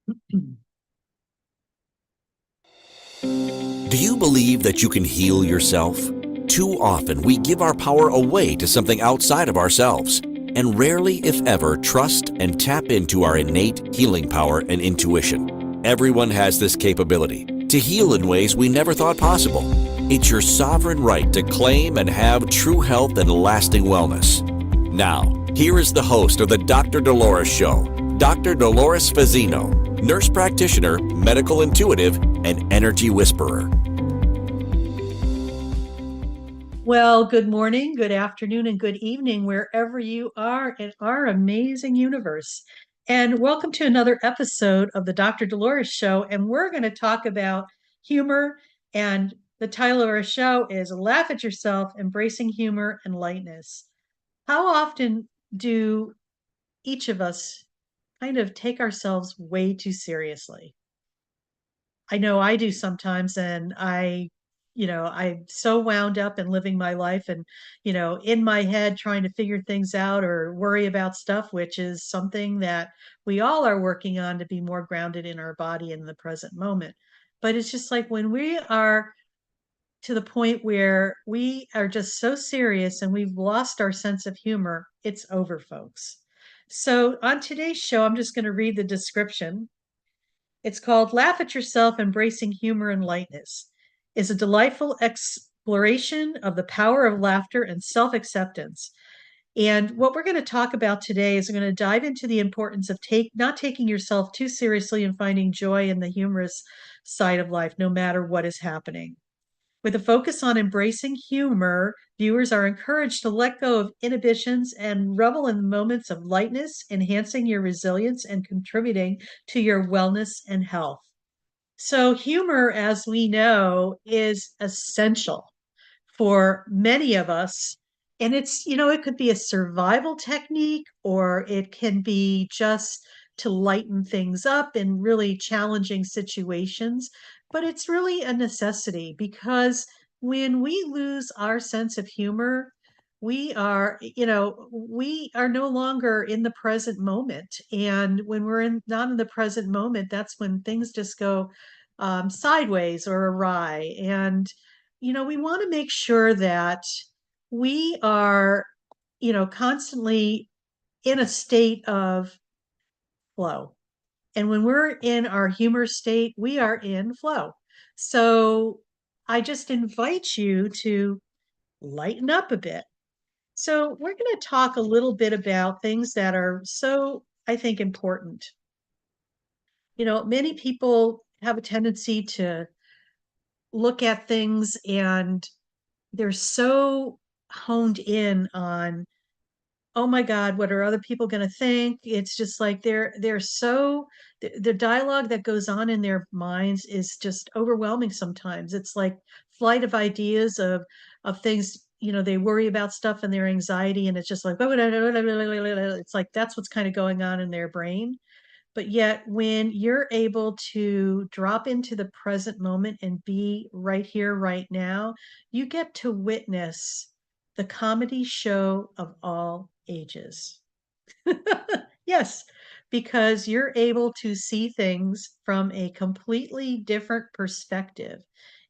Do you believe that you can heal yourself? Too often, we give our power away to something outside of ourselves, and rarely, if ever, trust and tap into our innate healing power and intuition. Everyone has this capability to heal in ways we never thought possible. It's your sovereign right to claim and have true health and lasting wellness. Now, here is the host of the Dr. Dolores Show, Dr. Dolores Fazzino, nurse practitioner, medical intuitive, and energy whisperer. Well, good morning, good afternoon, and good evening, wherever you are in our amazing universe. And welcome to another episode of the Dr. Dolores Show. And we're going to talk about humor. And the title of our show is Laugh at Yourself, Embracing Humor and Lightness. How often do each of us kind of take ourselves way too seriously? I know I do sometimes, and I'm so wound up in living my life and, in my head trying to figure things out or worry about stuff, which is something that we all are working on to be more grounded in our body in the present moment. But it's just like when we are to the point where we are just so serious and we've lost our sense of humor, it's over, folks. So on today's show, I'm just going to read the description. It's called Laugh at Yourself, Embracing Humor and Lightness. Is a delightful exploration of the power of laughter and self-acceptance. And what we're going to talk about today is we're going to dive into the importance of not taking yourself too seriously and finding joy in the humorous side of life, no matter what is happening. With a focus on embracing humor, viewers are encouraged to let go of inhibitions and revel in moments of lightness, enhancing your resilience and contributing to your wellness and health. So, humor, as we know, is essential for many of us. And it could be a survival technique or it can be just to lighten things up in really challenging situations. But it's really a necessity because when we lose our sense of humor, we are no longer in the present moment. And when not in the present moment, that's when things just go sideways or awry. And we want to make sure that we are, constantly in a state of flow. And when we're in our humor state, we are in flow. So I just invite you to lighten up a bit. So we're going to talk a little bit about things that are so, I think, important. Many people have a tendency to look at things and they're so honed in on, oh my God, what are other people going to think? It's just like they're so the dialogue that goes on in their minds is just overwhelming sometimes. It's like flight of ideas of things, they worry about stuff and their anxiety, and it's just like it's like that's what's kind of going on in their brain. But yet, when you're able to drop into the present moment and be right here, right now, you get to witness the comedy show of all ages. Yes, because you're able to see things from a completely different perspective.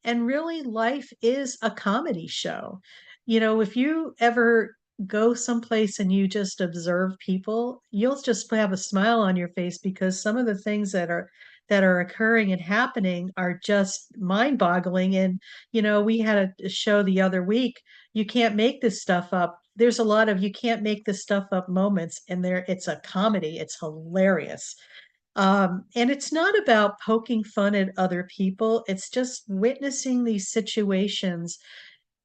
And really, life is a comedy show. If you ever go someplace and you just observe people, you'll just have a smile on your face because some of the things that are occurring and happening are just mind-boggling. And we had a show the other week. You can't make this stuff up. There's a lot of you can't make this stuff up moments, and it's a comedy. It's hilarious. And it's not about poking fun at other people. It's just witnessing these situations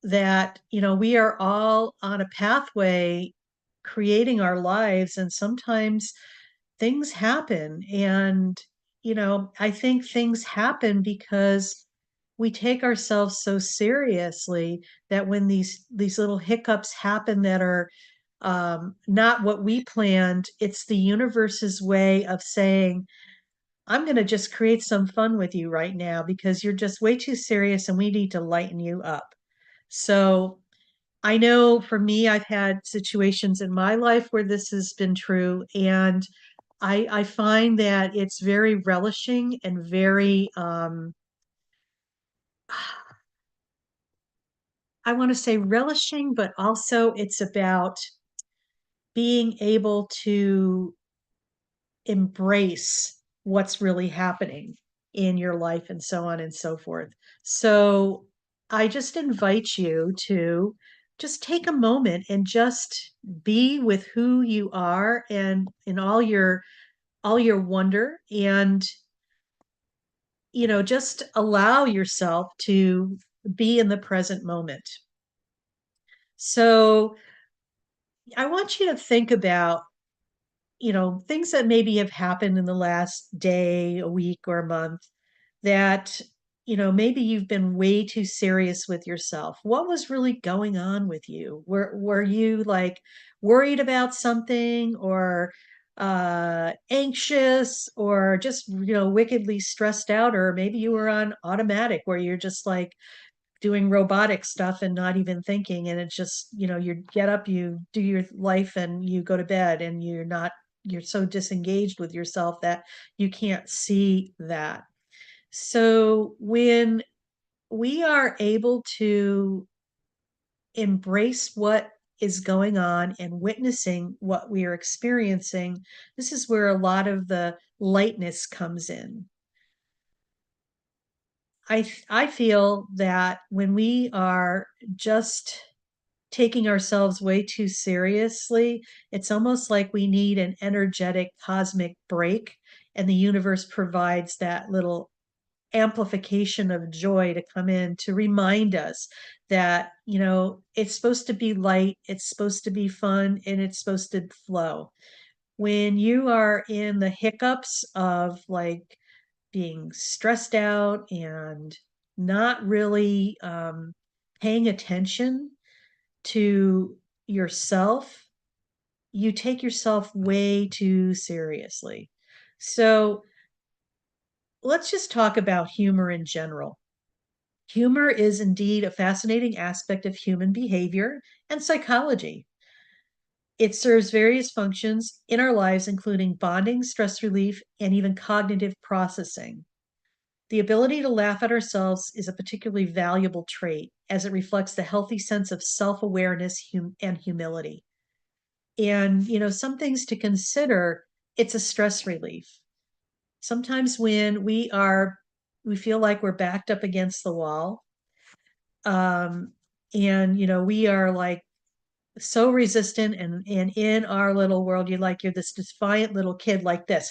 that, we are all on a pathway creating our lives, and sometimes things happen. And, I think things happen because we take ourselves so seriously that when these little hiccups happen that are not what we planned, it's the universe's way of saying, I'm going to just create some fun with you right now because you're just way too serious and we need to lighten you up. So I know for me, I've had situations in my life where this has been true. And I find that it's very relishing and very I want to say relishing, but also it's about being able to embrace what's really happening in your life and so on and so forth. So I just invite you to just take a moment and just be with who you are and in all your wonder, and just allow yourself to be in the present moment. So I want you to think about things that maybe have happened in the last day, a week, or a month that, maybe you've been way too serious with yourself. What was really going on with you? Were you like worried about something, or anxious, or just, wickedly stressed out, or maybe you were on automatic where you're just like doing robotic stuff and not even thinking, and it's just, you get up, you do your life, and you go to bed, and you're so disengaged with yourself that you can't see that. So when we are able to embrace what is going on and witnessing what we are experiencing, this is where a lot of the lightness comes in. I feel that when we are just taking ourselves way too seriously, it's almost like we need an energetic cosmic break, and the universe provides that little amplification of joy to come in to remind us that, it's supposed to be light, it's supposed to be fun, and it's supposed to flow. When you are in the hiccups of like being stressed out and not really paying attention to yourself, you take yourself way too seriously. So let's just talk about humor in general. Humor is indeed a fascinating aspect of human behavior and psychology. It serves various functions in our lives, including bonding, stress relief, and even cognitive processing. The ability to laugh at ourselves is a particularly valuable trait, as it reflects the healthy sense of self awareness and humility. And, some things to consider, it's a stress relief. Sometimes when we feel like we're backed up against the wall, um, and, we are like so resistant, and in our little world, you're this defiant little kid like this,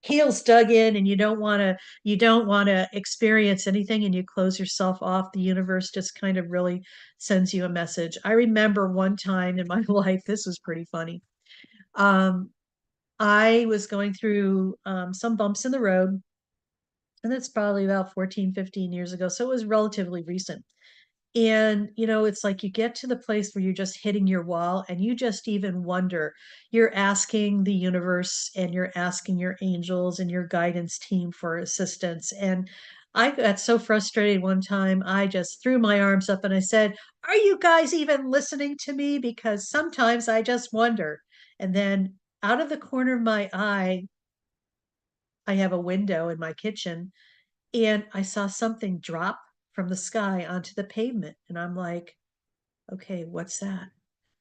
heels dug in, and you don't want to experience anything, and you close yourself off. The universe just kind of really sends you a message. I remember one time in my life, this was pretty funny. um I was going through some bumps in the road, and that's probably about 14, 15 years ago, so it was relatively recent. And, it's like you get to the place where you're just hitting your wall, and you just even wonder. You're asking the universe, and you're asking your angels and your guidance team for assistance. And I got so frustrated one time, I just threw my arms up and I said, "Are you guys even listening to me? Because sometimes I just wonder." And then out of the corner of my eye, I have a window in my kitchen, and I saw something drop from the sky onto the pavement. And I'm like, okay, what's that?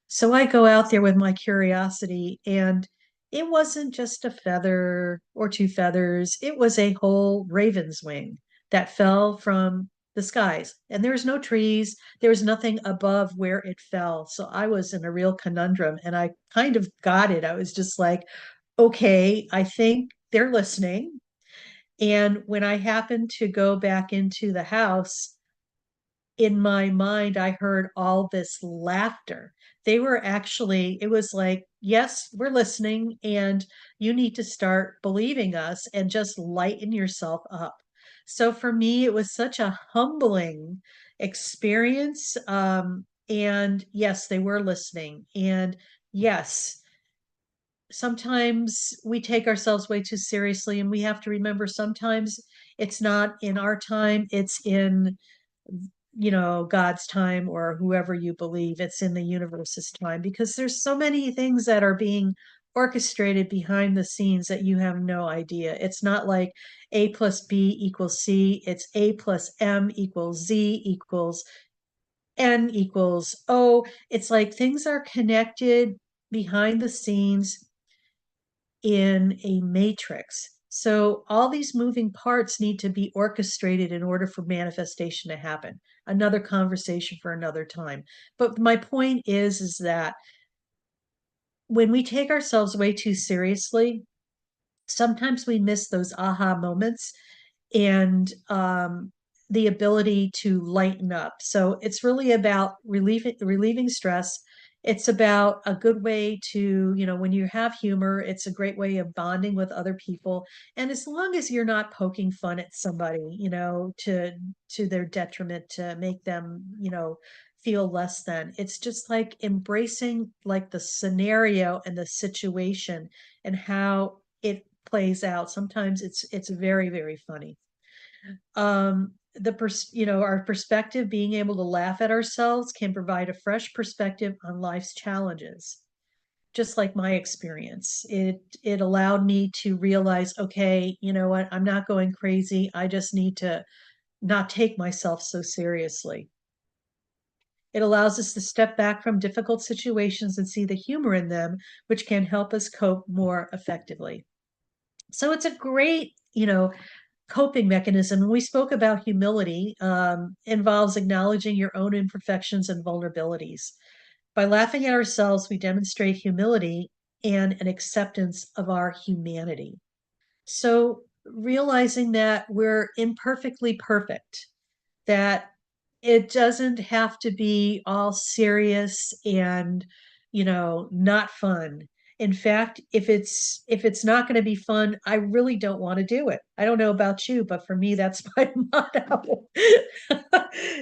So I go out there with my curiosity, and it wasn't just a feather or two feathers, it was a whole raven's wing that fell from the skies. And there was no trees, there was nothing above where it fell. So I was in a real conundrum, and I kind of got it. I was just like, okay, I think they're listening. And when I happened to go back into the house, in my mind, I heard all this laughter. They were actually, it was like, yes, we're listening, and you need to start believing us and just lighten yourself up. So for me, it was such a humbling experience. And yes, they were listening. And yes, sometimes we take ourselves way too seriously, and we have to remember sometimes it's not in our time, it's in God's time, or whoever you believe, it's in the universe's time, because there's so many things that are being orchestrated behind the scenes that you have no idea. It's not like A plus B equals C. It's A plus M equals Z equals N equals O. It's like things are connected behind the scenes in a matrix. So all these moving parts need to be orchestrated in order for manifestation to happen. Another conversation for another time. But my point is that when we take ourselves way too seriously, sometimes we miss those aha moments and the ability to lighten up. So it's really about relieving stress. It's about a good way to, when you have humor, it's a great way of bonding with other people. And as long as you're not poking fun at somebody, to their detriment to make them, feel less than. It's just like embracing like the scenario and the situation and how it plays out. Sometimes it's very, very funny. Our perspective, being able to laugh at ourselves, can provide a fresh perspective on life's challenges. Just like my experience, it allowed me to realize, okay, you know what, I'm not going crazy. I just need to not take myself so seriously. It allows us to step back from difficult situations and see the humor in them, which can help us cope more effectively. So it's a great, coping mechanism. We spoke about humility, involves acknowledging your own imperfections and vulnerabilities. By laughing at ourselves, we demonstrate humility and an acceptance of our humanity. So realizing that we're imperfectly perfect, that it doesn't have to be all serious and, not fun. In fact, if it's not going to be fun, I really don't want to do it. I don't know about you, but for me, that's my motto.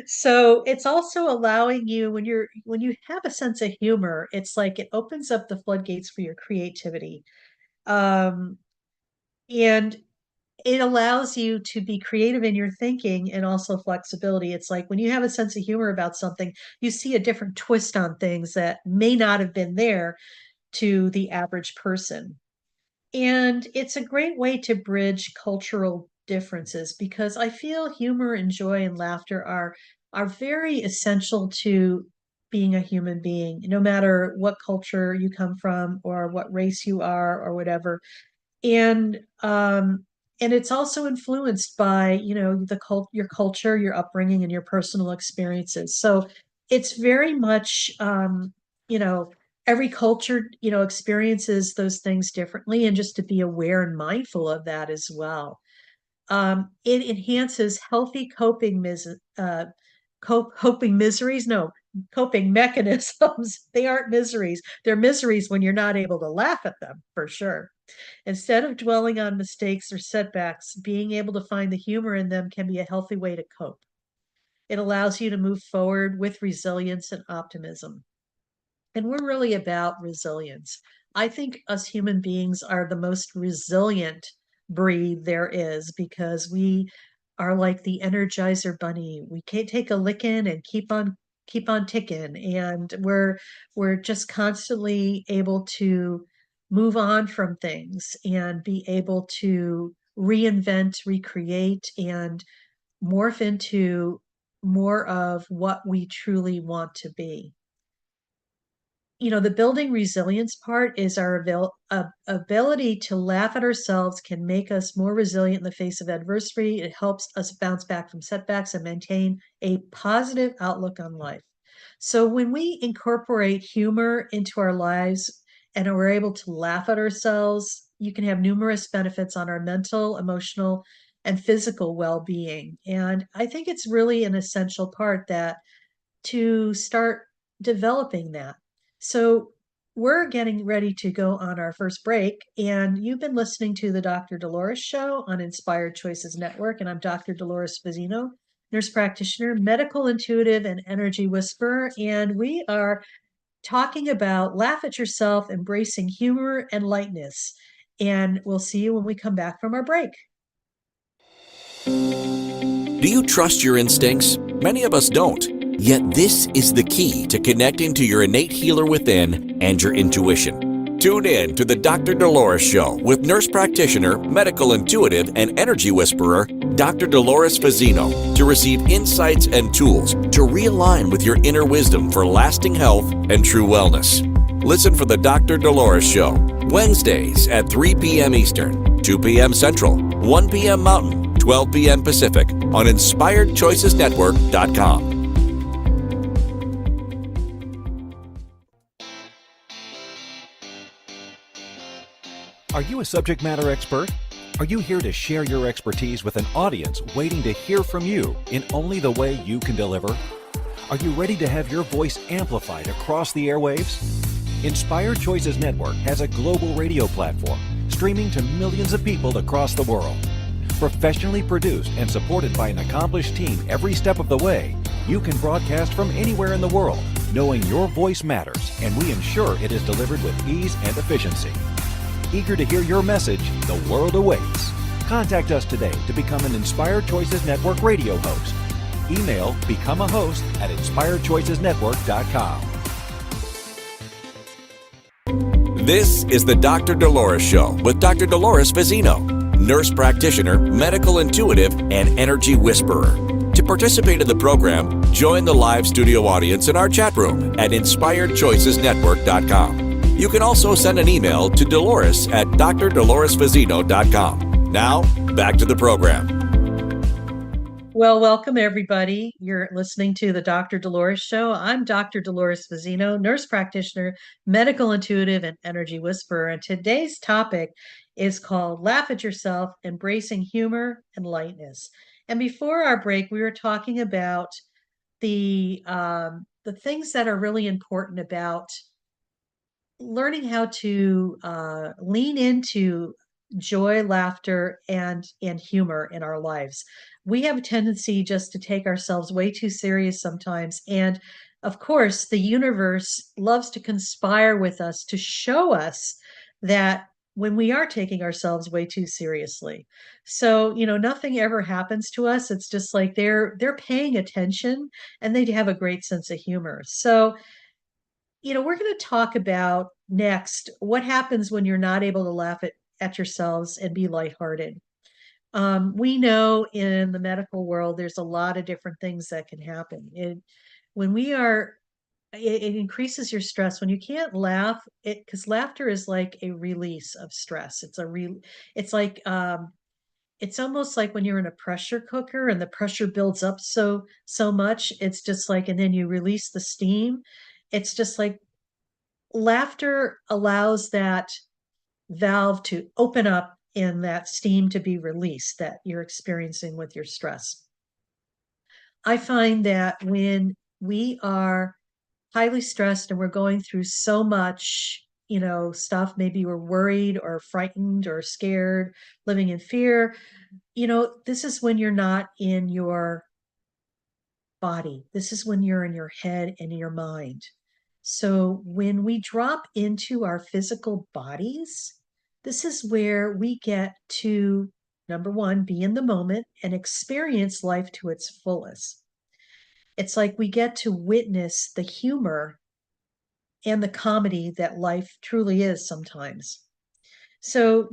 So it's also allowing you, when you have a sense of humor, it's like it opens up the floodgates for your creativity. Um, and it allows you to be creative in your thinking and also flexibility. It's like when you have a sense of humor about something, you see a different twist on things that may not have been there to the average person. And it's a great way to bridge cultural differences because I feel humor and joy and laughter are very essential to being a human being, no matter what culture you come from or what race you are or whatever. And um and it's also influenced by your culture, your upbringing, and your personal experiences. So it's very much you know every culture experiences those things differently, and just to be aware and mindful of that as well. It enhances healthy coping miseries, no, coping mechanisms. They aren't miseries, they're miseries when you're not able to laugh at them, for sure. Instead of dwelling on mistakes or setbacks, being able to find the humor in them can be a healthy way to cope. It allows you to move forward with resilience and optimism. And we're really about resilience. I think us human beings are the most resilient breed there is because we are like the Energizer Bunny. We can't take a licking and keep on ticking, and we're just constantly able to move on from things and be able to reinvent, recreate, and morph into more of what we truly want to be. The building resilience part is our ability to laugh at ourselves can make us more resilient in the face of adversity. It helps us bounce back from setbacks and maintain a positive outlook on life. So when we incorporate humor into our lives and we're able to laugh at ourselves, you can have numerous benefits on our mental, emotional, and physical well-being. And I think it's really an essential part that to start developing that. So we're getting ready to go on our first break, and you've been listening to the Dr. Dolores Show on Inspired Choices Network, and I'm Dr. Dolores Fazzino, nurse practitioner, medical intuitive, and energy whisperer, and we are talking about laugh at yourself, embracing humor and lightness. And we'll see you when we come back from our break. Do you trust your instincts? Many of us don't. Yet this is the key to connecting to your innate healer within and your intuition. Tune in to the Dr. Dolores Show with nurse practitioner, medical intuitive, and energy whisperer, Dr. Dolores Fazzino, to receive insights and tools to realign with your inner wisdom for lasting health and true wellness. Listen for the Dr. Dolores Show, Wednesdays at 3 p.m. Eastern, 2 p.m. Central, 1 p.m. Mountain, 12 p.m. Pacific on InspiredChoicesNetwork.com. Are you a subject matter expert? Are you here to share your expertise with an audience waiting to hear from you in only the way you can deliver? Are you ready to have your voice amplified across the airwaves? Inspired Choices Network has a global radio platform streaming to millions of people across the world. Professionally produced and supported by an accomplished team every step of the way, you can broadcast from anywhere in the world, knowing your voice matters, and we ensure it is delivered with ease and efficiency. Eager to hear your message, the world awaits. Contact us today to become an Inspired Choices Network radio host. Email become a host at inspiredchoicesnetwork.com. This is the Dr. Dolores Show with Dr. Dolores Fazzino, nurse practitioner, medical intuitive, and energy whisperer. To participate in the program, join the live studio audience in our chat room at inspiredchoicesnetwork.com. You can also send an email to Dolores at drdoloresfazzino.com. Now, back to the program. Well, welcome everybody. You're listening to the Dr. Dolores Show. I'm Dr. Dolores Fazzino, nurse practitioner, medical intuitive, and energy whisperer. And today's topic is called Laugh at Yourself, Embracing Humor and Lightness. And before our break, we were talking about the things that are really important about learning how to lean into joy, laughter, and humor in our lives. We have a tendency just to take ourselves way too serious sometimes. And of course, the universe loves to conspire with us to show us that when we are taking ourselves way too seriously. So, nothing ever happens to us. It's just like they're paying attention and they have a great sense of humor. So, we're going to talk about next what happens when you're not able to laugh at yourselves and be lighthearted. We know in the medical world, there's a lot of different things that can happen. When we are, it increases your stress. When you can't laugh, because laughter is like a release of stress. It's like, it's almost like when you're in a pressure cooker and the pressure builds up so much. It's just like, and then you release the steam. It's just like laughter allows that valve to open up and that steam to be released that you're experiencing with your stress. I find that when we are highly stressed and we're going through so much, stuff, maybe we're worried or frightened or scared, living in fear, this is when you're not in your body. This is when you're in your head and your mind. So when we drop into our physical bodies, this is where we get to, number one, be in the moment and experience life to its fullest. It's like we get to witness the humor and the comedy that life truly is sometimes. So,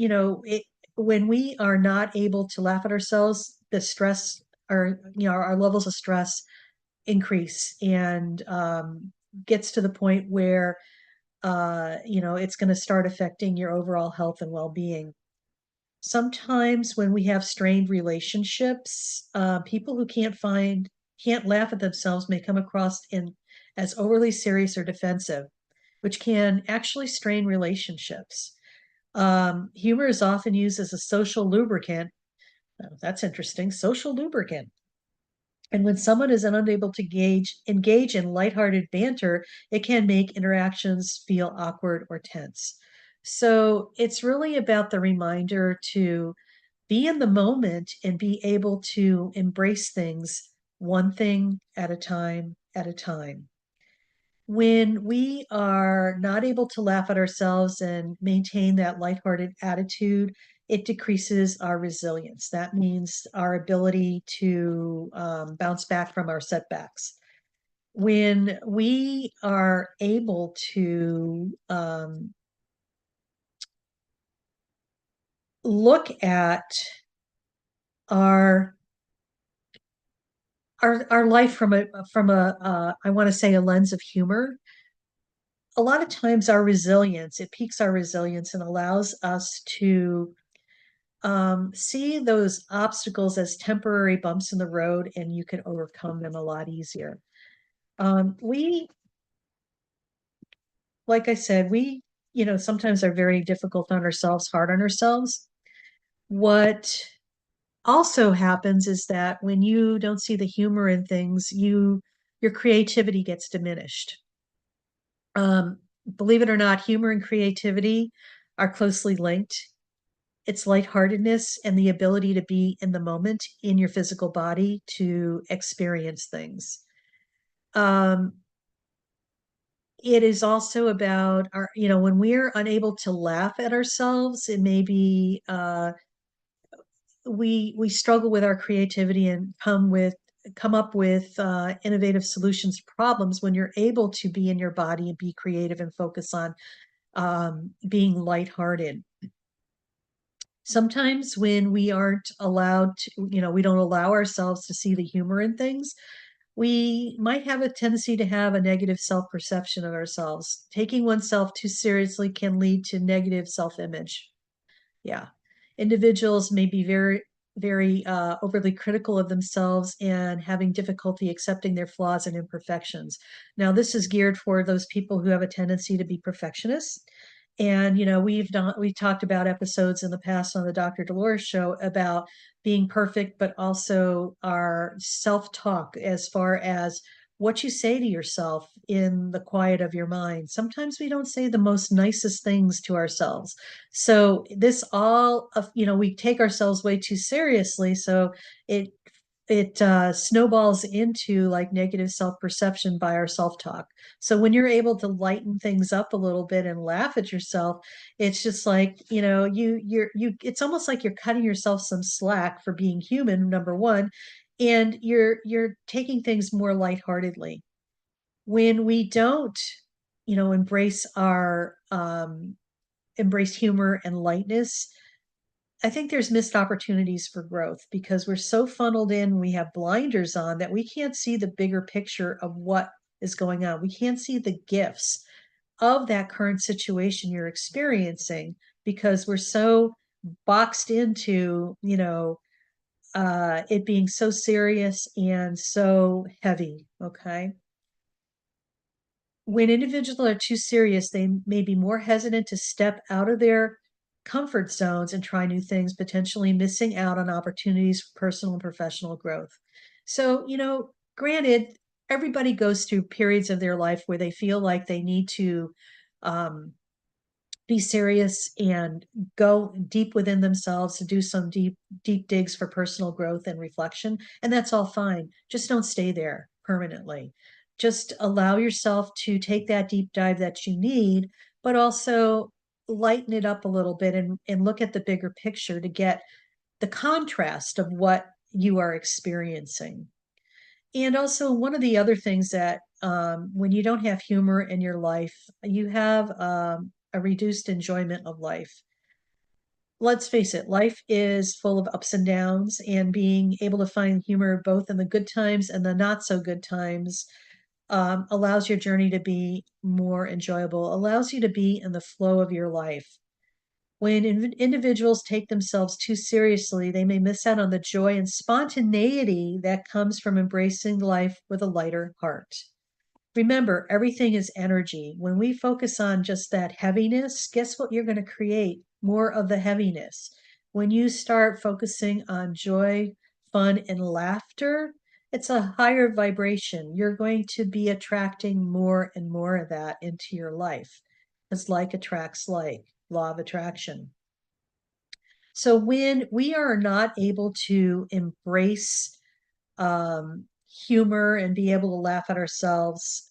when we are not able to laugh at ourselves, the stress or, our levels of stress increase and gets to the point where it's going to start affecting your overall health and well-being. Sometimes when we have strained relationships, people who can't laugh at themselves may come across as overly serious or defensive, which can actually strain relationships. Humor is often used as a social lubricant. Oh, that's interesting. Social lubricant. And when someone is unable to engage in lighthearted banter, it can make interactions feel awkward or tense. So it's really about the reminder to be in the moment and be able to embrace things one thing at a time at a time. When we are not able to laugh at ourselves and maintain that lighthearted attitude, it decreases our resilience. That means our ability to bounce back from our setbacks. When we are able to look at our our life from a I want to say a lens of humor, a lot of times our resilience, it piques our resilience and allows us to see those obstacles as temporary bumps in the road, and you can overcome them a lot easier. We, like I said, we, sometimes are very difficult on ourselves, hard on ourselves. What also happens is that when you don't see the humor in things, your creativity gets diminished. Um, Believe it or not, humor and creativity are closely linked. It's lightheartedness and the ability to be in the moment in your physical body to experience things. Um, it is also about our, when we're unable to laugh at ourselves, it may be we struggle with our creativity and come up with innovative solutions to problems. When you're able to be in your body and be creative and focus on being lighthearted. Sometimes when we aren't allowed to, we don't allow ourselves to see the humor in things, we might have a tendency to have a negative self-perception of ourselves. Taking oneself too seriously can lead to negative self-image. Yeah. Individuals may be very overly critical of themselves and having difficulty accepting their flaws and imperfections. Now, this is geared for those people who have a tendency to be perfectionists. And we've talked about episodes in the past on the Dr. Dolores Show about being perfect, but also our self-talk as far as what you say to yourself in the quiet of your mind. Sometimes we don't say the most nicest things to ourselves. So this all of, we take ourselves way too seriously. So it it snowballs into like negative self-perception by our self-talk. So when you're able to lighten things up a little bit and laugh at yourself, it's just like, it's almost like you're cutting yourself some slack for being human, number one, and you're taking things more lightheartedly. When we don't, embrace our embrace humor and lightness, I think there's missed opportunities for growth because we're so funneled in, we have blinders on that we can't see the bigger picture of what is going on. We can't see the gifts of that current situation you're experiencing because we're so boxed into, it being so serious and so heavy. Okay. When individuals are too serious, they may be more hesitant to step out of their comfort zones and try new things, potentially missing out on opportunities for personal and professional growth. So, granted, everybody goes through periods of their life where they feel like they need to um, be serious and go deep within themselves to do some deep digs for personal growth and reflection, and that's all fine. Just don't stay there permanently. Just allow yourself to take that deep dive that you need, but also lighten it up a little bit and look at the bigger picture to get the contrast of what you are experiencing. And also, one of the other things that when you don't have humor in your life, you have a reduced enjoyment of life. Let's face it, life is full of ups and downs, and being able to find humor both in the good times and the not so good times allows your journey to be more enjoyable, allows you to be in the flow of your life. When individuals take themselves too seriously, they may miss out on the joy and spontaneity that comes from embracing life with a lighter heart. Remember, everything is energy. When we focus on just that heaviness, guess what you're going to create? More of the heaviness. When you start focusing on joy, fun, and laughter, it's a higher vibration. You're going to be attracting more and more of that into your life because like attracts like, law of attraction. So when we are not able to embrace humor and be able to laugh at ourselves,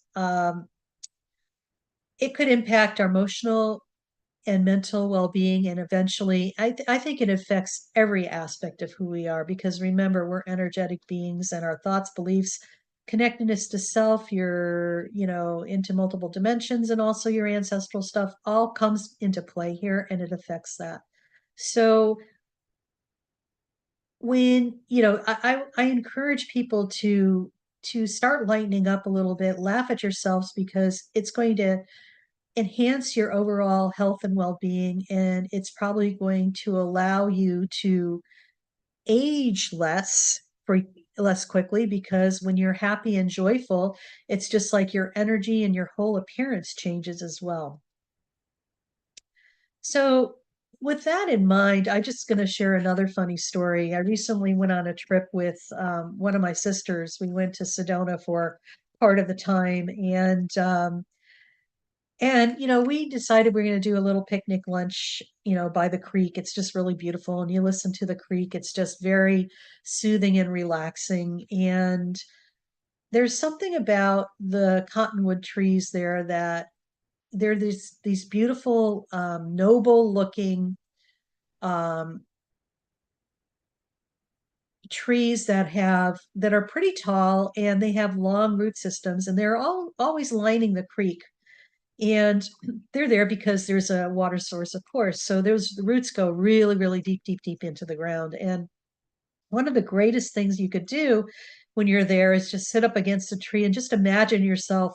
it could impact our emotional and mental well-being, and eventually I think it affects every aspect of who we are, because remember, we're energetic beings and our thoughts, beliefs, connectedness to self, your into multiple dimensions, and also your ancestral stuff all comes into play here, and it affects that. So when, I encourage people to start lightening up a little bit, laugh at yourselves, because it's going to enhance your overall health and well-being, and it's probably going to allow you to age less quickly, because when you're happy and joyful, it's just like your energy and your whole appearance changes as well. So, with that in mind, I'm just going to share another funny story. I recently went on a trip with one of my sisters. We went to Sedona for part of the time, and we decided we're going to do a little picnic lunch, by the creek. It's just really beautiful, and you listen to the creek. It's just very soothing and relaxing. And there's something about the cottonwood trees there that they're these beautiful, noble looking um, trees that are pretty tall, and they have long root systems, and they're all always lining the creek. And they're there because there's a water source, of course. So the roots go really, really deep, deep, deep into the ground. And one of the greatest things you could do when you're there is just sit up against a tree and just imagine yourself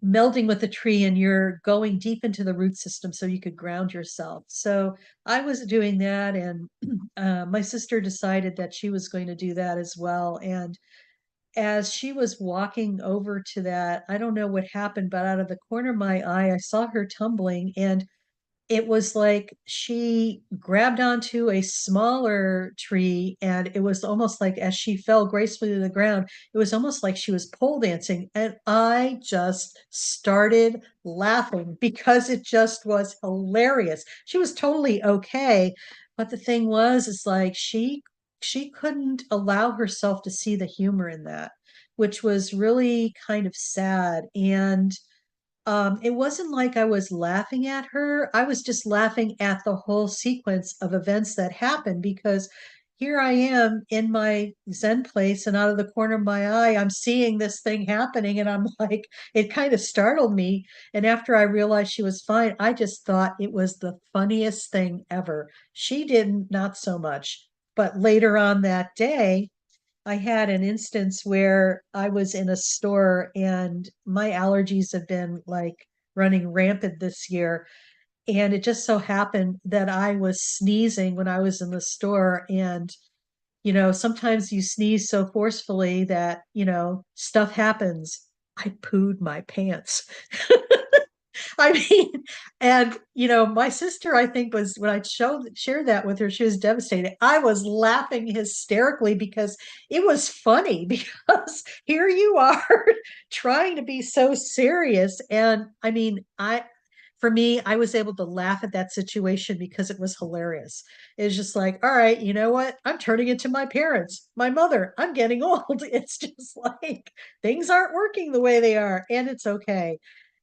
melding with the tree, and you're going deep into the root system so you could ground yourself. So I was doing that, and my sister decided that she was going to do that as well. And as she was walking over to that, I don't know what happened, but out of the corner of my eye, I saw her tumbling, and it was like she grabbed onto a smaller tree, and it was almost like, as she fell gracefully to the ground, it was almost like she was pole dancing. And I just started laughing because it just was hilarious. She was totally okay. But the thing was, is like she couldn't allow herself to see the humor in that, which was really kind of sad. And it wasn't like I was laughing at her. I was just laughing at the whole sequence of events that happened, because here I am in my Zen place, and out of the corner of my eye, I'm seeing this thing happening, and I'm like, it kind of startled me. And after I realized she was fine, I just thought it was the funniest thing ever. She didn't, not so much. But later on that day, I had an instance where I was in a store, and my allergies have been like running rampant this year. And it just so happened that I was sneezing when I was in the store. And, sometimes you sneeze so forcefully that, stuff happens. I pooed my pants. I mean, and my sister, I think, was, when I shared that with her, she was devastated. I was laughing hysterically because it was funny because here you are trying to be so serious. And I mean, for me, I was able to laugh at that situation because it was hilarious. It's just like, all right, you know what? I'm turning into my parents, my mother. I'm getting old. It's just like things aren't working the way they are, and it's okay.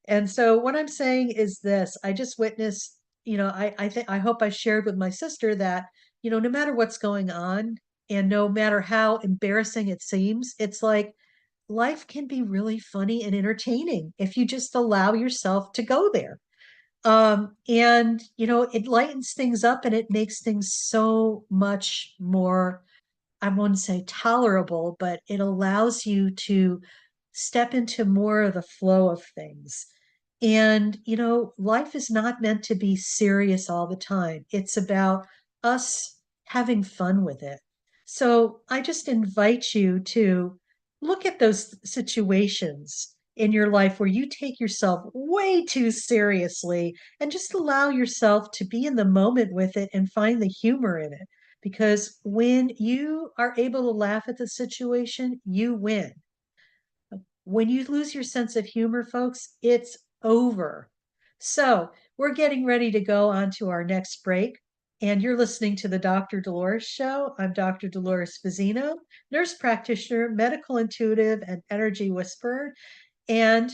And so what I'm saying is this: I just witnessed, I think, I hope I shared with my sister that, no matter what's going on, and no matter how embarrassing it seems, it's like life can be really funny and entertaining if you just allow yourself to go there. And it lightens things up, and it makes things so much more, I wouldn't say tolerable, but it allows you to step into more of the flow of things. And, life is not meant to be serious all the time. It's about us having fun with it. So I just invite you to look at those situations in your life where you take yourself way too seriously, and just allow yourself to be in the moment with it and find the humor in it. Because when you are able to laugh at the situation, you win. When you lose your sense of humor, folks, it's over. So we're getting ready to go on to our next break. And you're listening to the Dr. Dolores Show. I'm Dr. Dolores Vizino, nurse practitioner, medical intuitive, and energy whisperer. And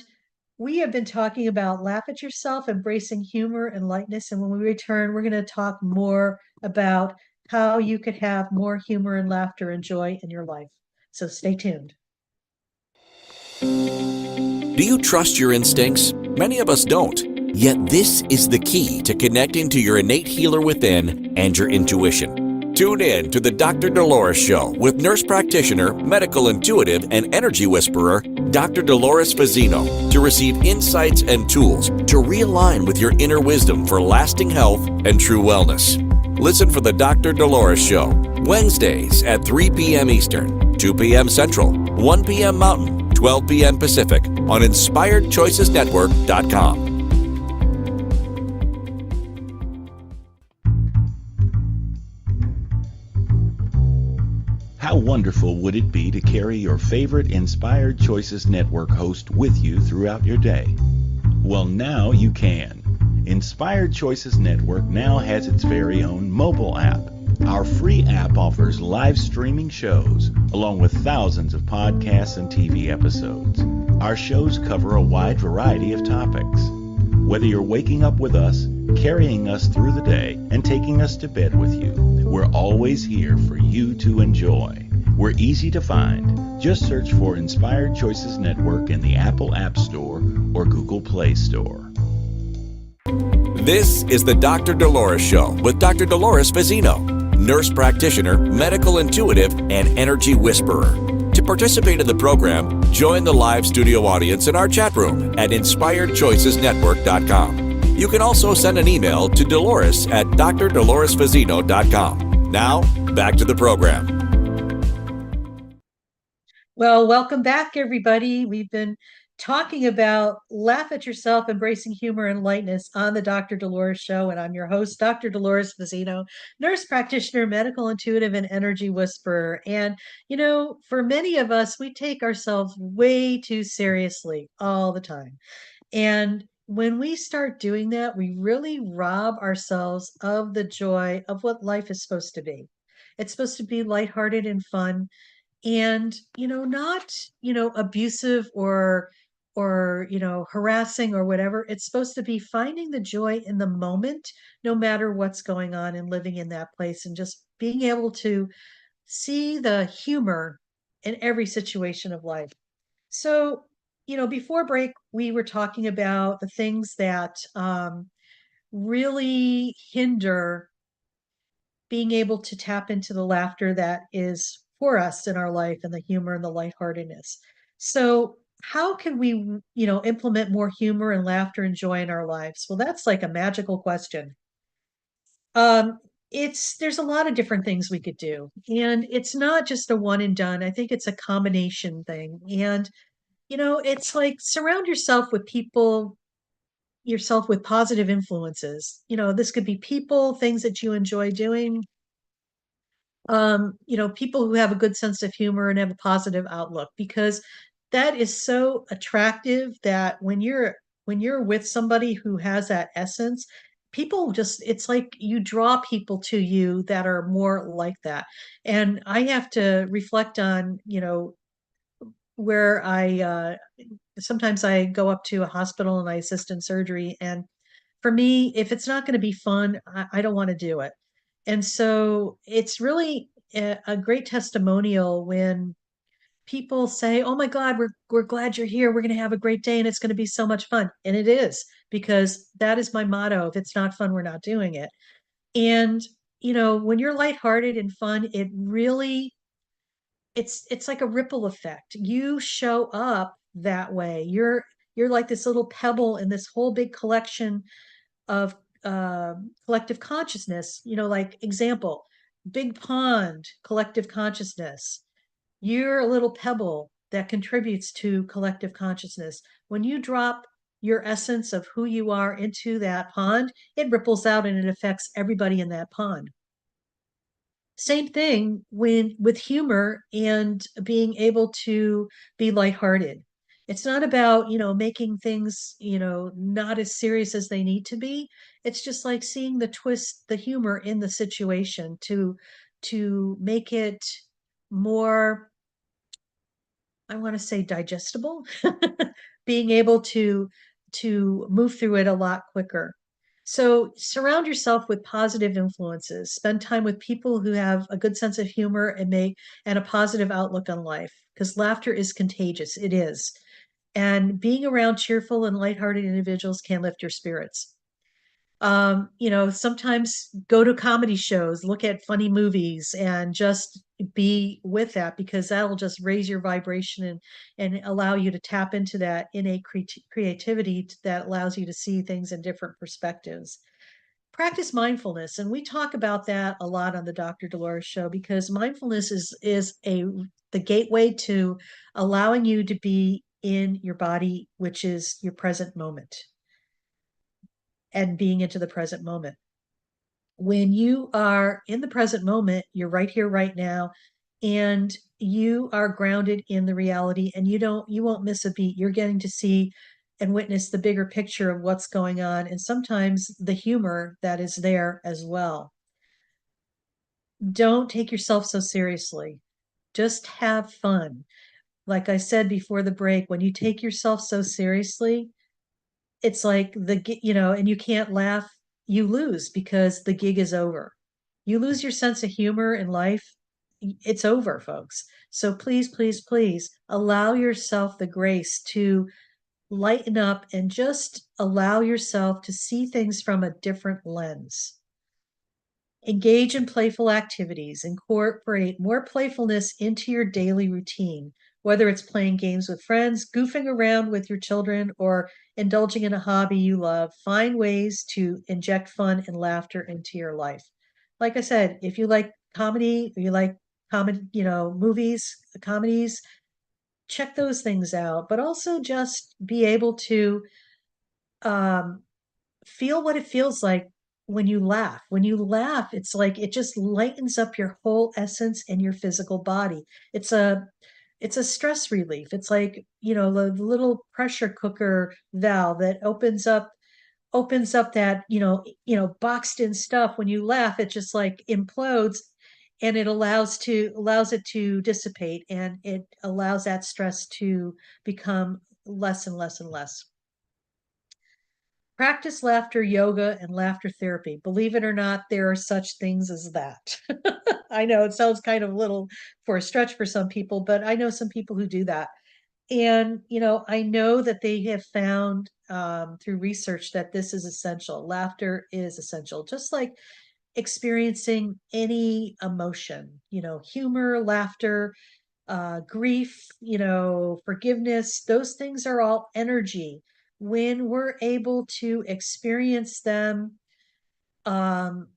we have been talking about laugh at yourself, embracing humor and lightness. And when we return, we're going to talk more about how you could have more humor and laughter and joy in your life. So stay tuned. Do you trust your instincts? Many of us don't. Yet this is the key to connecting to your innate healer within and your intuition. Tune in to the Dr. Dolores Show with nurse practitioner, medical intuitive, and energy whisperer, Dr. Dolores Fazzino, to receive insights and tools to realign with your inner wisdom for lasting health and true wellness. Listen for the Dr. Dolores Show, Wednesdays at 3 p.m. Eastern, 2 p.m. Central, 1 p.m. Mountain, 12 p.m. Pacific on InspiredChoicesNetwork.com. How wonderful would it be to carry your favorite Inspired Choices Network host with you throughout your day? Well, now you can. Inspired Choices Network now has its very own mobile app. Our free app offers live streaming shows, along with thousands of podcasts and TV episodes. Our shows cover a wide variety of topics. Whether you're waking up with us, carrying us through the day, and taking us to bed with you, we're always here for you to enjoy. We're easy to find. Just search for Inspired Choices Network in the Apple App Store or Google Play Store. This is the Dr. Dolores Show with Dr. Dolores Fazzino, nurse practitioner, medical intuitive, and energy whisperer. To participate in the program, join the live studio audience in our chat room at InspiredChoicesNetwork.com. You can also send an email to Dolores at drdoloresfazzino.com. Now, back to the program. Well, welcome back, everybody. We've been talking about laugh at yourself, embracing humor and lightness on the Dr. Dolores Show. And I'm your host, Dr. Dolores Fazzino, nurse practitioner, medical intuitive, and energy whisperer. And, for many of us, we take ourselves way too seriously all the time. And when we start doing that, we really rob ourselves of the joy of what life is supposed to be. It's supposed to be lighthearted and fun and not abusive or harassing or whatever. It's supposed to be finding the joy in the moment, no matter what's going on, and living in that place and just being able to see the humor in every situation of life. So before break we were talking about the things that really hinder being able to tap into the laughter that is for us in our life, and the humor and the lightheartedness. So how can we, implement more humor and laughter and joy in our lives? Well, that's like a magical question. Um, there's a lot of different things we could do, and it's not just a one and done. I think it's a combination thing. And, it's like surround yourself with positive influences. This could be people, things that you enjoy doing, people who have a good sense of humor and have a positive outlook, because that is so attractive that when you're with somebody who has that essence, people just, it's like you draw people to you that are more like that. And I have to reflect on, where I sometimes I go up to a hospital and I assist in surgery. And for me, if it's not going to be fun, I don't want to do it. And so it's really a great testimonial when people say, "Oh my God, we're glad you're here. We're going to have a great day, and it's going to be so much fun." And it is, because that is my motto. If it's not fun, we're not doing it. And when you're lighthearted and fun, it really it's like a ripple effect. You show up that way. You're like this little pebble in this whole big collection of collective consciousness. Like example, big pond, collective consciousness. You're a little pebble that contributes to collective consciousness. When you drop your essence of who you are into that pond, it ripples out and it affects everybody in that pond. Same thing with humor and being able to be lighthearted. It's not about, making things, not as serious as they need to be. It's just like seeing the twist, the humor in the situation to make it more, I want to say, digestible, being able to move through it a lot quicker. So surround yourself with positive influences. Spend time with people who have a good sense of humor and a positive outlook on life, because laughter is contagious. It is. And being around cheerful and lighthearted individuals can lift your spirits. Sometimes go to comedy shows, look at funny movies, and just be with that, because that'll just raise your vibration and allow you to tap into that innate creativity that allows you to see things in different perspectives. Practice mindfulness, and we talk about that a lot on the Dr. Dolores Show, because mindfulness is the gateway to allowing you to be in your body, which is your present moment, and being into the present moment. When you are in the present moment, you're right here, right now, and you are grounded in the reality, and you won't miss a beat. You're getting to see and witness the bigger picture of what's going on, and sometimes the humor that is there as well. Don't take yourself so seriously. Just have fun. Like I said before the break, when you take yourself so seriously, it's like and you can't laugh, you lose, because the gig is over. You lose your sense of humor in life, it's over, folks. So please, please, please allow yourself the grace to lighten up and just allow yourself to see things from a different lens. Engage in playful activities. Incorporate more playfulness into your daily routine, whether it's playing games with friends, goofing around with your children, or indulging in a hobby you love. Find ways to inject fun and laughter into your life. Like I said, if you like comedy, or you like comedy, movies, comedies, check those things out, but also just be able to um, feel what it feels like when you laugh. When you laugh, it's like it just lightens up your whole essence and your physical body. It's a it's a stress relief. It's like, the little pressure cooker valve that opens up that, boxed in stuff. When you laugh, it just like implodes, and it allows it to dissipate, and it allows that stress to become less and less and less. Practice laughter yoga and laughter therapy. Believe it or not, there are such things as that. I know it sounds kind of little for a stretch for some people, but I know some people who do that. And, I know that they have found through research that this is essential. Laughter is essential, just like experiencing any emotion, humor, laughter, grief, forgiveness. Those things are all energy. When we're able to experience them, um,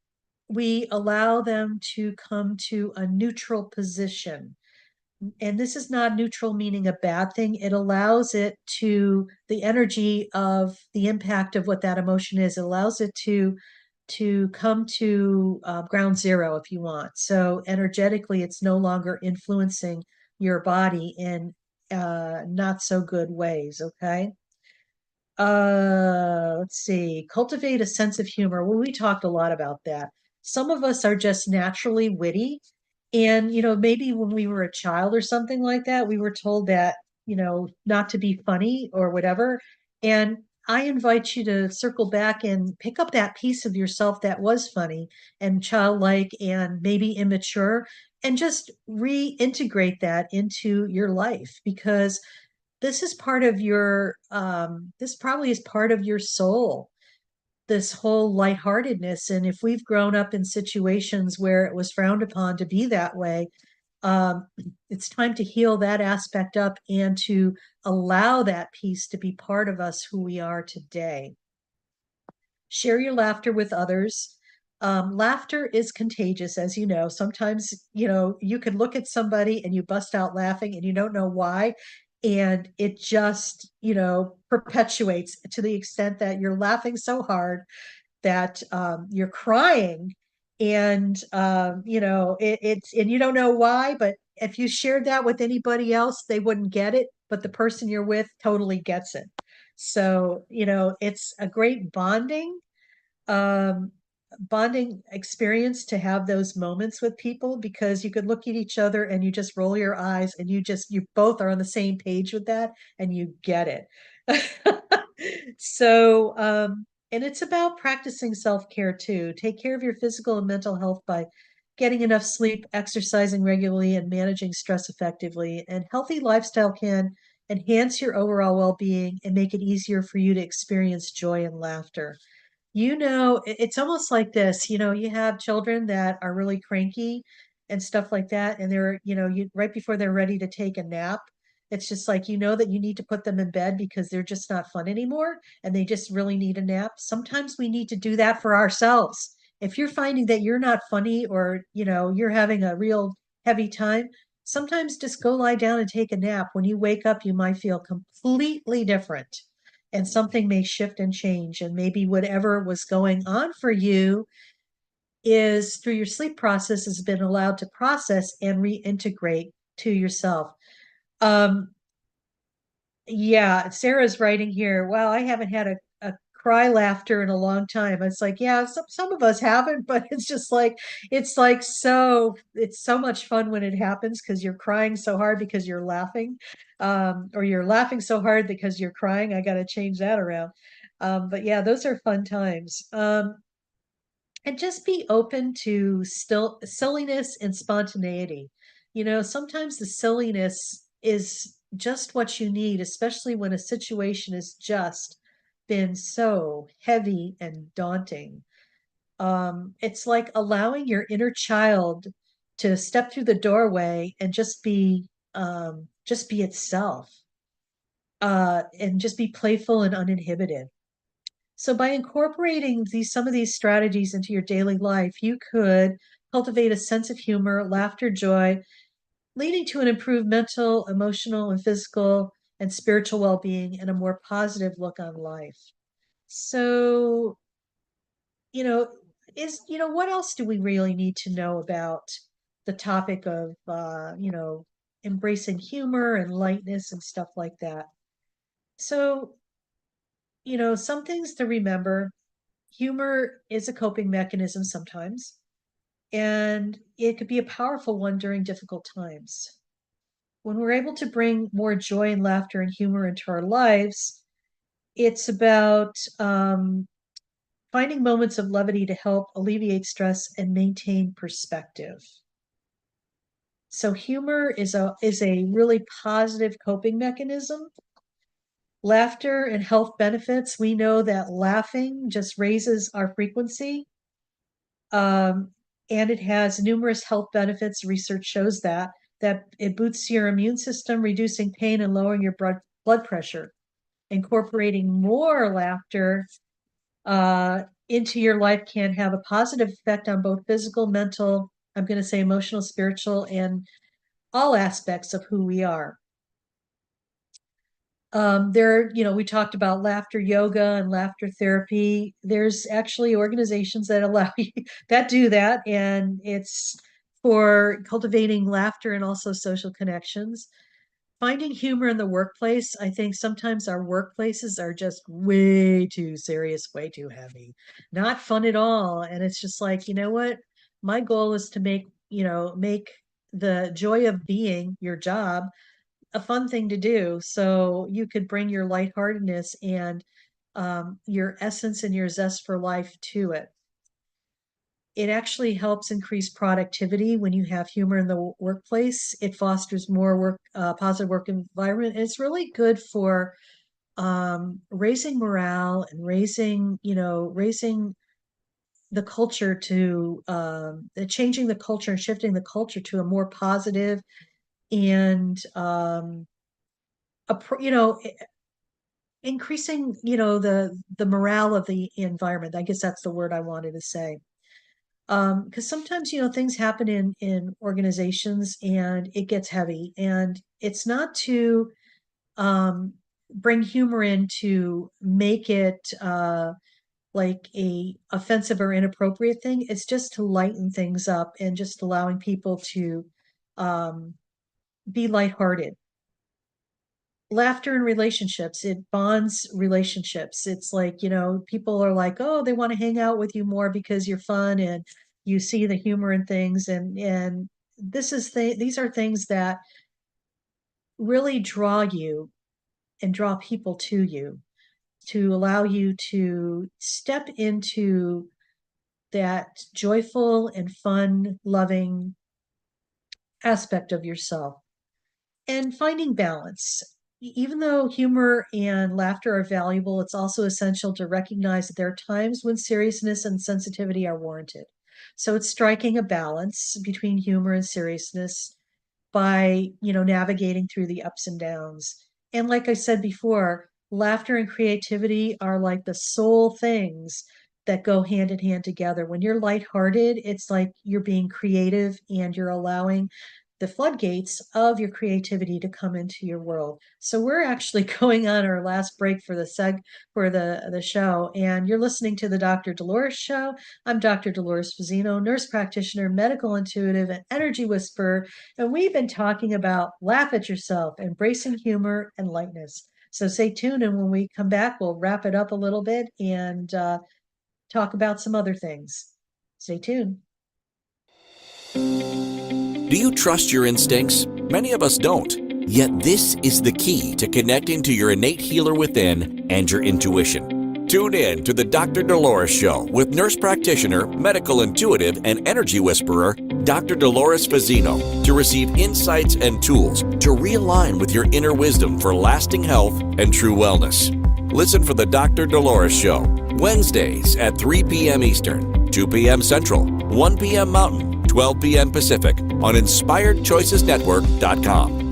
we allow them to come to a neutral position. And this is not neutral meaning a bad thing. It allows it to, the energy of the impact of what that emotion is, it allows it to come to ground zero, if you want. So energetically, it's no longer influencing your body in not so good ways. Okay. Let's see. Cultivate a sense of humor. Well, we talked a lot about that. Some of us are just naturally witty. And, maybe when we were a child or something like that, we were told that, not to be funny or whatever. And I invite you to circle back and pick up that piece of yourself that was funny and childlike and maybe immature, and just reintegrate that into your life, because this is part of this probably is part of your soul, this whole lightheartedness. And if we've grown up in situations where it was frowned upon to be that way, um, it's time to heal that aspect up and to allow that piece to be part of us, who we are today. Share your laughter with others. Laughter is contagious, as you know. Sometimes, you can look at somebody and you bust out laughing and you don't know why. And it just, perpetuates to the extent that you're laughing so hard that you're crying. And, it's, and you don't know why, but if you shared that with anybody else, they wouldn't get it. But the person you're with totally gets it. So, it's a great um, bonding experience to have those moments with people, because you could look at each other and you just roll your eyes and you both are on the same page with that, and you get it. So, and it's about practicing self-care too. Take care of your physical and mental health by getting enough sleep, exercising regularly, and managing stress effectively. And healthy lifestyle can enhance your overall well-being, and make it easier for you to experience joy and laughter. It's almost like this, you have children that are really cranky and stuff like that, and right before they're ready to take a nap, it's just like, that you need to put them in bed because they're just not fun anymore and they just really need a nap. Sometimes we need to do that for ourselves. If you're finding that you're not funny or, you're having a real heavy time, sometimes just go lie down and take a nap. When you wake up, you might feel completely different and something may shift and change. And maybe whatever was going on for you is through your sleep process has been allowed to process and reintegrate to yourself. Um, yeah, Sarah's writing here. Wow, I haven't had a cry laughter in a long time. It's like, yeah, some of us haven't, but it's so much fun when it happens because you're crying so hard because you're laughing. Or you're laughing so hard because you're crying. I got to change that around. But yeah, those are fun times. And just be open to still silliness and spontaneity. Sometimes the silliness is just what you need, especially when a situation has just been so heavy and daunting. It's like allowing your inner child to step through the doorway and just be itself, and just be playful and uninhibited. So by incorporating some of these strategies into your daily life, you could cultivate a sense of humor, laughter, joy, leading to an improved mental, emotional, and physical and spiritual well-being and a more positive look on life. So, you know, what else do we really need to know about the topic of, embracing humor and lightness and stuff like that? So, some things to remember. Humor is a coping mechanism sometimes, and it could be a powerful one during difficult times. When we're able to bring more joy and laughter and humor into our lives, it's about finding moments of levity to help alleviate stress and maintain perspective. So humor is a really positive coping mechanism. Laughter and health benefits. We know that laughing just raises our frequency. Um, and it has numerous health benefits. Research shows that it boosts your immune system, reducing pain and lowering your blood pressure. Incorporating more laughter into your life can have a positive effect on both physical, mental, I'm going to say emotional, spiritual, and all aspects of who we are. We talked about laughter yoga and laughter therapy. There's actually organizations that allow you that do that, and it's for cultivating laughter and also social connections. Finding humor in the workplace. I think sometimes our workplaces are just way too serious, way too heavy, not fun at all. And it's just like, you know what? My goal is to make the joy of being your job a fun thing to do. So you could bring your lightheartedness and your essence and your zest for life to it. It actually helps increase productivity when you have humor in the workplace. It fosters more positive work environment. It's really good for raising morale and raising the culture to changing the culture and shifting the culture to a more positive and increasing the morale of the environment. I guess that's the word I wanted to say. Because sometimes things happen in organizations and it gets heavy, and it's not to bring humor in to make it like a offensive or inappropriate thing. It's just to lighten things up and just allowing people to um, be lighthearted. Laughter in relationships, it bonds relationships. It's like, people are like, oh, they want to hang out with you more because you're fun and you see the humor in things. And these are things that really draw you and draw people to you, to allow you to step into that joyful and fun, loving aspect of yourself. And finding balance. even though humor and laughter are valuable, it's also essential to recognize that there are times when seriousness and sensitivity are warranted. So it's striking a balance between humor and seriousness by, navigating through the ups and downs. And like I said before, laughter and creativity are like the soul things that go hand in hand together. When you're lighthearted, it's like you're being creative and you're allowing the floodgates of your creativity to come into your world. So we're actually going on our last break for the show, and you're listening to the Dr. Dolores Show. I'm Dr. Dolores Fazzino, nurse practitioner, medical intuitive, and energy whisperer, and we've been talking about laugh at yourself, embracing humor and lightness. So stay tuned, and when we come back, we'll wrap it up a little bit and talk about some other things. Stay tuned. Do you trust your instincts? Many of us don't. Yet this is the key to connecting to your innate healer within and your intuition. Tune in to the Dr. Dolores Show with nurse practitioner, medical intuitive, and energy whisperer, Dr. Dolores Fazzino, to receive insights and tools to realign with your inner wisdom for lasting health and true wellness. Listen for the Dr. Dolores Show, Wednesdays at 3 p.m. Eastern, 2 p.m. Central, 1 p.m. Mountain, 12 p.m. Pacific on InspiredChoicesNetwork.com.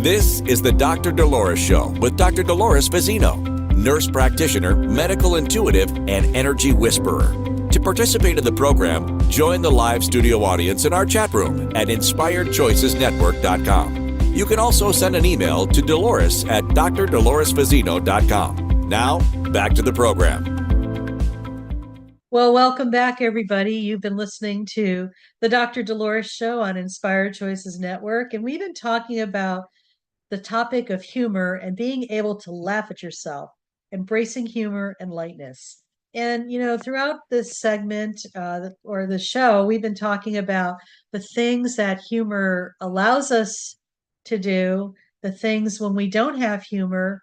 This is the Dr. Dolores Show with Dr. Dolores Fazzino, nurse practitioner, medical intuitive, and energy whisperer. To participate in the program, join the live studio audience in our chat room at InspiredChoicesNetwork.com. You can also send an email to Dolores at drdoloresfazzino.com. Now, back to the program. Well, welcome back, everybody. You've been listening to the Dr. Dolores Show on Inspired Choices Network, and we've been talking about the topic of humor and being able to laugh at yourself, embracing humor and lightness. And, throughout this segment or the show, we've been talking about the things that humor allows us to do, the things when we don't have humor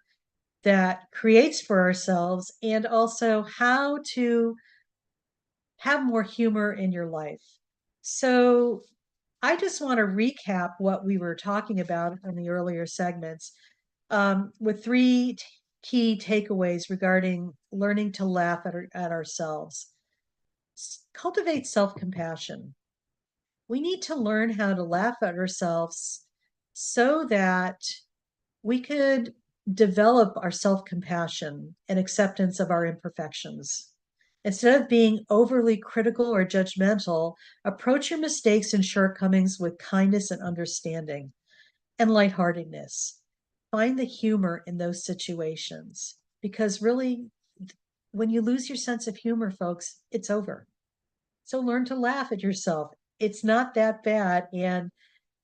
that creates for ourselves, and also how to have more humor in your life. So I just want to recap what we were talking about in the earlier segments with three key takeaways regarding learning to laugh at ourselves. Cultivate self-compassion. We need to learn how to laugh at ourselves so that we could develop our self-compassion and acceptance of our imperfections. Instead of being overly critical or judgmental, approach your mistakes and shortcomings with kindness and understanding and lightheartedness. Find the humor in those situations because really, when you lose your sense of humor, folks, it's over. So learn to laugh at yourself. It's not that bad. And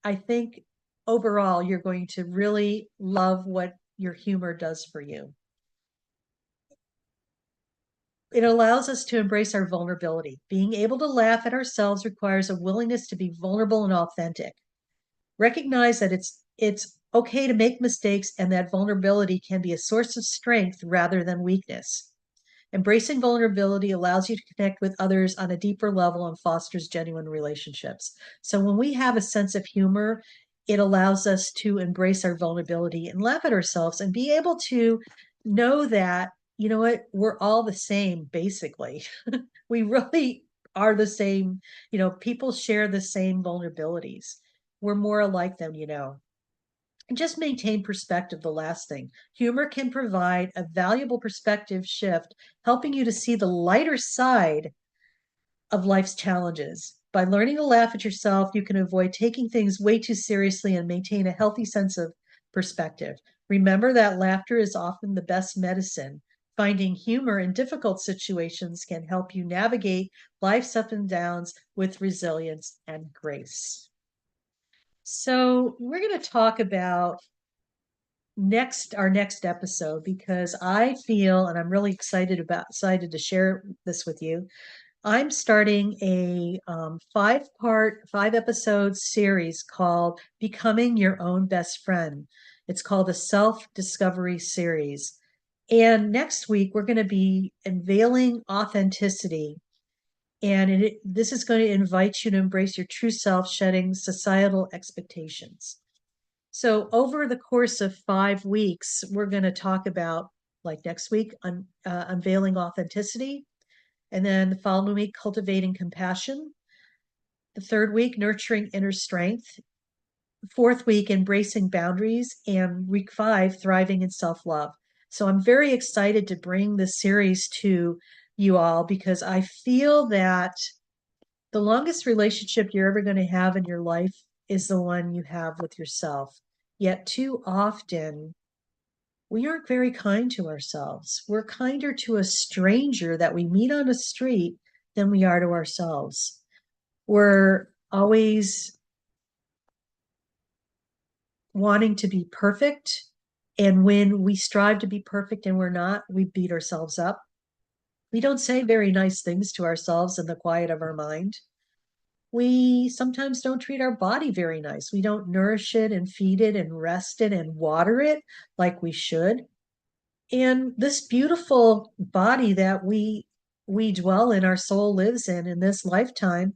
I think overall, you're going to really love what your humor does for you. It allows us to embrace our vulnerability. Being able to laugh at ourselves requires a willingness to be vulnerable and authentic. Recognize that it's okay to make mistakes and that vulnerability can be a source of strength rather than weakness. Embracing vulnerability allows you to connect with others on a deeper level and fosters genuine relationships. So when we have a sense of humor, it allows us to embrace our vulnerability and laugh at ourselves and be able to know that, you know what, we're all the same, basically. We really are the same. People share the same vulnerabilities. We're more alike than And just maintain perspective, the last thing. Humor can provide a valuable perspective shift, helping you to see the lighter side of life's challenges. By learning to laugh at yourself, you can avoid taking things way too seriously and maintain a healthy sense of perspective. Remember that laughter is often the best medicine. Finding humor in difficult situations can help you navigate life's ups and downs with resilience and grace. So we're going to talk about our next episode because I feel, and I'm really excited to share this with you. I'm starting a 5-episode series called Becoming Your Own Best Friend. It's called a self-discovery series. And next week, we're going to be unveiling authenticity And this is going to invite you to embrace your true self, shedding societal expectations. So over the course of 5 weeks, we're going to talk about, like next week, unveiling authenticity. And then the following week, cultivating compassion. The third week, nurturing inner strength. Fourth week, embracing boundaries. And week 5, thriving in self-love. So I'm very excited to bring this series to you all, because I feel that the longest relationship you're ever going to have in your life is the one you have with yourself. Yet too often, we aren't very kind to ourselves. We're kinder to a stranger that we meet on the street than we are to ourselves. We're always wanting to be perfect. And when we strive to be perfect and we're not, we beat ourselves up. We don't say very nice things to ourselves in the quiet of our mind. We sometimes don't treat our body very nice. We don't nourish it and feed it and rest it and water it like we should. And this beautiful body that we dwell in, our soul lives in this lifetime,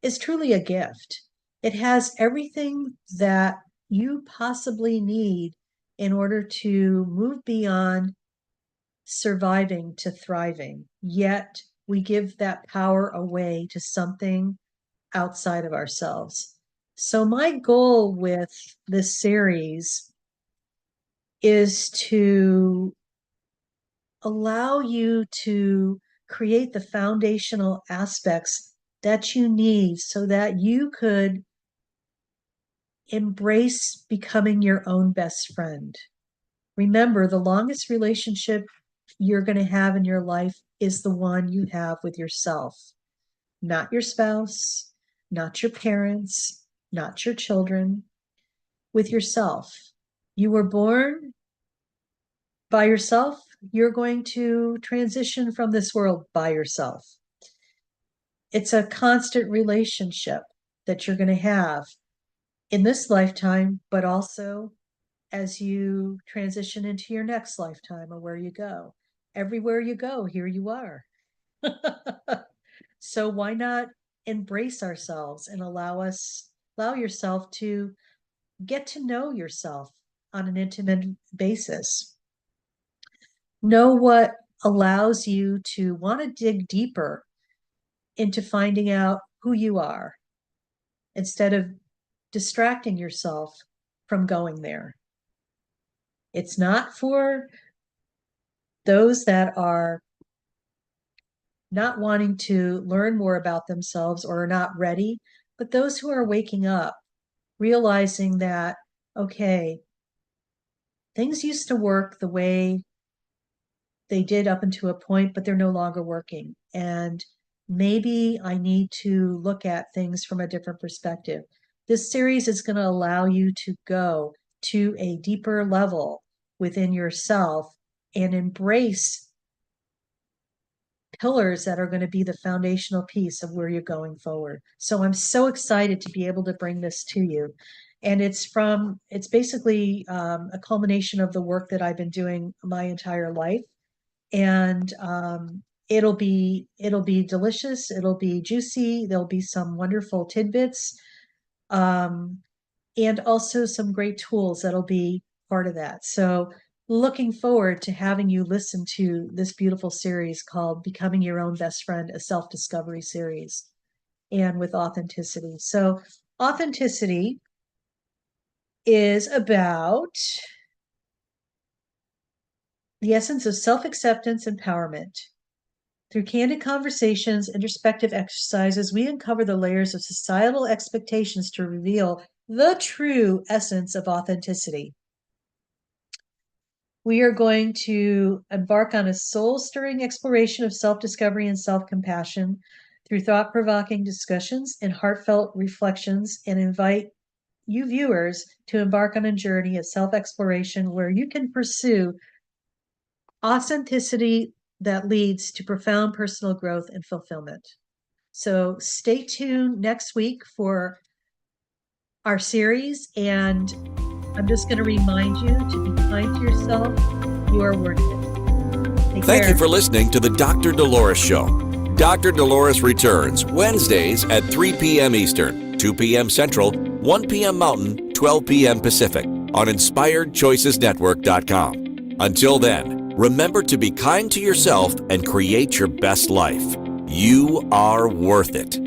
is truly a gift. It has everything that you possibly need in order to move beyond surviving to thriving. Yet we give that power away to something outside of ourselves. So my goal with this series is to allow you to create the foundational aspects that you need so that you could embrace becoming your own best friend. Remember, the longest relationship you're going to have in your life is the one you have with yourself, not your spouse, not your parents, not your children, with yourself. You were born by yourself. You're going to transition from this world by yourself. It's a constant relationship that you're going to have in this lifetime, but also as you transition into your next lifetime or where you go. Everywhere you go, here you are. So why not embrace ourselves and allow yourself to get to know yourself on an intimate basis. Know what allows you to want to dig deeper into finding out who you are instead of distracting yourself from going there. It's not for those that are not wanting to learn more about themselves or are not ready, but those who are waking up, realizing that, okay, things used to work the way they did up until a point, but they're no longer working. And maybe I need to look at things from a different perspective. This series is going to allow you to go to a deeper level within yourself and embrace pillars that are going to be the foundational piece of where you're going forward. So I'm so excited to be able to bring this to you. And it's basically a culmination of the work that I've been doing my entire life. And it'll be delicious. It'll be juicy. There'll be some wonderful tidbits, and also some great tools that'll be part of that. So looking forward to having you listen to this beautiful series called Becoming Your Own Best Friend, a self-discovery series, and with authenticity. So authenticity is about the essence of self-acceptance, empowerment. Through candid conversations, introspective exercises, we uncover the layers of societal expectations to reveal the true essence of authenticity. We are going to embark on a soul-stirring exploration of self-discovery and self-compassion through thought-provoking discussions and heartfelt reflections, and invite you viewers to embark on a journey of self-exploration where you can pursue authenticity that leads to profound personal growth and fulfillment. So stay tuned next week for our series, and I'm just going to remind you to be kind to yourself. You are worth it. Thank you for listening to the Dr. Dolores Show. Dr. Dolores returns Wednesdays at 3 p.m. Eastern, 2 p.m. Central, 1 p.m. Mountain, 12 p.m. Pacific on InspiredChoicesNetwork.com. Until then, remember to be kind to yourself and create your best life. You are worth it.